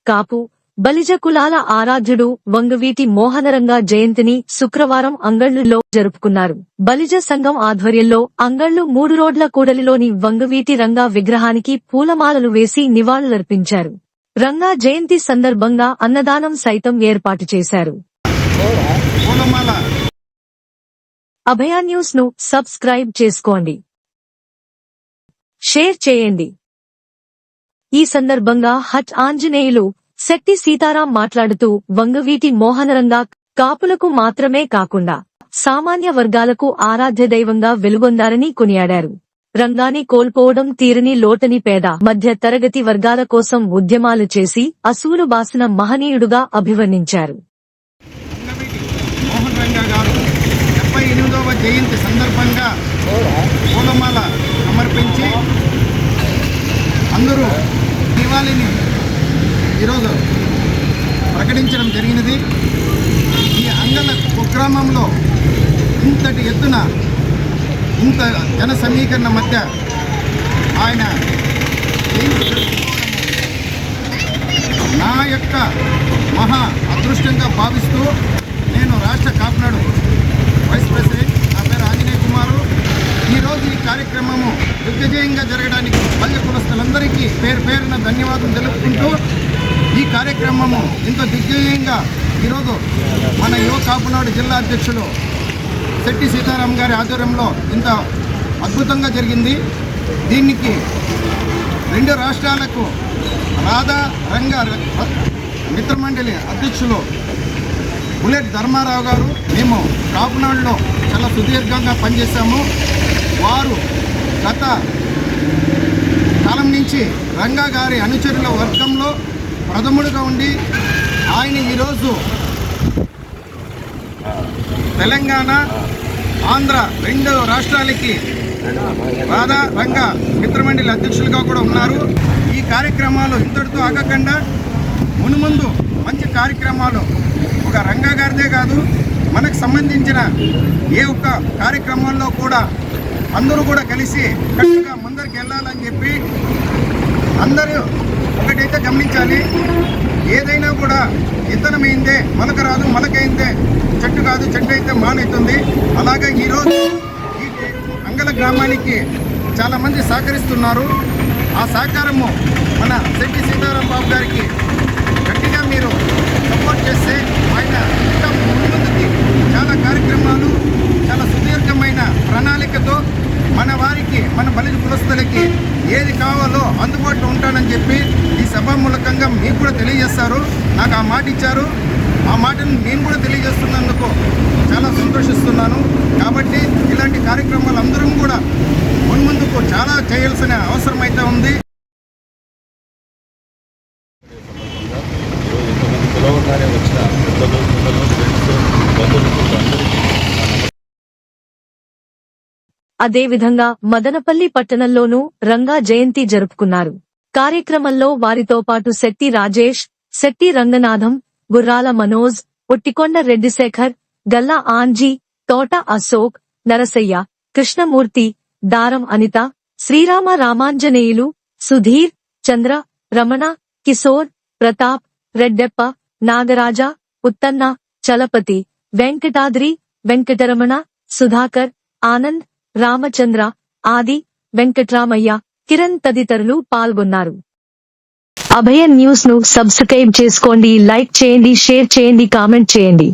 కాపు, బలిజ కులాల ఆరాధ్యుడు వంగవీటి మోహనరంగా జయంతిని శుక్రవారం అంగళ్లులో జరుపుకున్నారు. బలిజ సంఘం ఆధ్వర్యంలో అంగళ్లు 3 రోడ్ల కూడలిలోని వంగవీటి రంగా విగ్రహానికి పూలమాలలు వేసి నివాళులర్పించారు. రంగా జయంతి సందర్భంగా అన్నదానం సైతం ఏర్పాటు చేశారు. అభయ న్యూస్ ను సబ్స్క్రైబ్ చేసుకోండి, షేర్ చేయండి. ఈ సందర్భంగా హట్ ఆంజనేయులు, శెట్టి సీతారాం మాట్లాడుతూ వంగవీటి మోహనరంగా కాపులకు మాత్రమే కాకుండా సామాన్య వర్గాలకు ఆరాధ్య దైవంగా వెలుగొందారని కొనియాడారు. రంగాని కోల్పోవడం తీరని లోటని పేద మధ్య తరగతి వర్గాల కోసం ఉద్యమాలు చేసి అసూలు బాసిన మహనీయుడుగా అభివర్ణించారు. మోహన్ రంగా గారు 78వ జయంతి సందర్భంగా పూలమాల సమర్పించి అందరూ నివాళిని ఈరోజు ప్రకటించడం జరిగినది. ఈ అంగళ్ళ కుగ్రామంలో ఇంతటి ఎత్తున ఇంత జన సమీకరణ మధ్య ఆయన నా యొక్క మహా అదృష్టంగా భావిస్తూ నేను రాష్ట్ర కాపునాడు వైస్ ప్రెసిడెంట్, నా పేరు ఆంజనేయ కుమారు. ఈరోజు ఈ కార్యక్రమము దిగ్విజయంగా జరగడానికి బలిజ కులస్తులందరికీ పేరు పేరున ధన్యవాదం తెలుపుకుంటూ ఈ కార్యక్రమము ఇంత దిగ్విజయంగా ఈరోజు మన యువ కాపునాడు జిల్లా అధ్యక్షులు శెట్టి సీతారాం గారి ఆధ్వర్యంలో ఇంత అద్భుతంగా జరిగింది. దీనికి 2 రాష్ట్రాలకు రాధా రంగా మిత్రమండలి అధ్యక్షులు బుల్లెట్ ధర్మారావు గారు, మేము కాపునాడులో చాలా సుదీర్ఘంగా పనిచేశాము. వారు గత కాలం నుంచి రంగా గారి అనుచరుల వర్గంలో ప్రథముడుగా ఉండి ఆయన ఈరోజు తెలంగాణ, ఆంధ్ర 2 రాష్ట్రాలకి రాధా రంగా మిత్రమండలి అధ్యక్షులుగా కూడా ఉన్నారు. ఈ కార్యక్రమాలు ఇంతటితో ఆగకుండా మునుముందు మంచి కార్యక్రమాలు ఒక రంగా గారిదే కాదు, మనకు సంబంధించిన ఏ ఒక్క కార్యక్రమాల్లో కూడా అందరూ కూడా కలిసి కట్టుగా ముందరికి వెళ్ళాలని చెప్పి అందరూ ఒకటైతే గమనించాలి. ఏదైనా కూడా ఇతనమైందే మొలక రాదు, మొలకైందే చెట్టు కాదు, చెట్టు అయితే మానవుతుంది. అలాగే ఈరోజు ఈ అంగళ గ్రామానికి చాలామంది సహకరిస్తున్నారు. ఆ సహకారము మన శెట్టి సీతారాం బాబు గారికి గట్టిగా మీరు సపోర్ట్ చేస్తే ఆయన ఇంకా ముందుకి చాలా కార్యక్రమాలు చాలా సుదీర్ఘమైన ప్రణాళికతో మన వారికి, మన బలిజ కులస్తులకి ఏది కావాలో అందుబాటులో ఉంటానని చెప్పి ఈ సభామూలకంగా మీకు కూడా తెలియజేస్తారు. నాకు ఆ మాట ఇచ్చారు. ఆ మాటను నేను కూడా తెలియజేస్తున్నందుకు చాలా సంతోషిస్తున్నాను. కాబట్టి ఇలాంటి కార్యక్రమాలు అందరం కూడా మున్ముందుకు చాలా చేయాల్సిన అవసరం అయితే ఉంది. అదేవిధంగా మదనపల్లి పట్టణంలోనూ రంగా జయంతి జరుపుకున్నారు. కార్యక్రమంలో వారితో పాటు శెట్టి రాజేష్, శెట్టి రంగనాథం, గుర్రాల మనోజ్, ఒట్టికొండ రెడ్డిశేఖర్, గల్లా ఆంజీ, తోట అశోక్, నరసయ్య, కృష్ణమూర్తి, దారం అనిత, శ్రీరామ రామాంజనేయులు, సుధీర్, చంద్ర, రమణ, కిశోర్, ప్రతాప్, రెడ్డెప్ప, నాగరాజ, ఉత్తన్న, చలపతి, వెంకటాద్రి, వెంకటరమణ, సుధాకర్, ఆనంద్, రామచంద్ర, ఆది, వెంకట్రామయ్య, కిరణ్ తదితరులు పాల్గొన్నారు. అభయ న్యూస్ ను సబ్స్క్రైబ్ చేసుకోండి, లైక్ చేయండి, షేర్ చేయండి, కామెంట్ చేయండి.